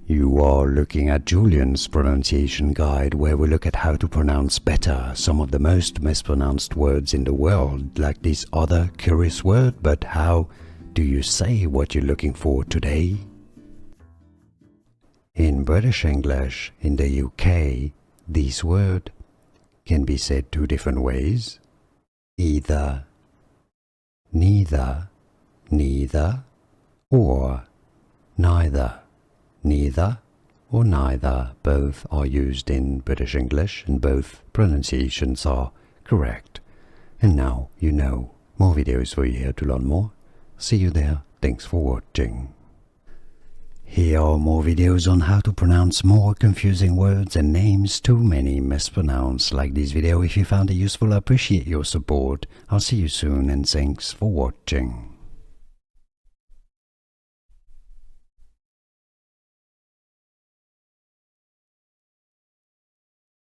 You are looking at Julian's pronunciation guide, where we look at how to pronounce better some of the most mispronounced words in the world, like this other curious word. But how do you say what you're looking for today? In British English, in the UK, this word can be said two different ways: either, neither, neither, or neither. Neither or neither, both are used in British English and both pronunciations are correct. And now you know. More videos for you here to learn more. See you there. Thanks for watching. Here are more videos on how to pronounce more confusing words and names too many mispronounced. Like this video if you found it useful. I appreciate your support. I'll see you soon and thanks for watching.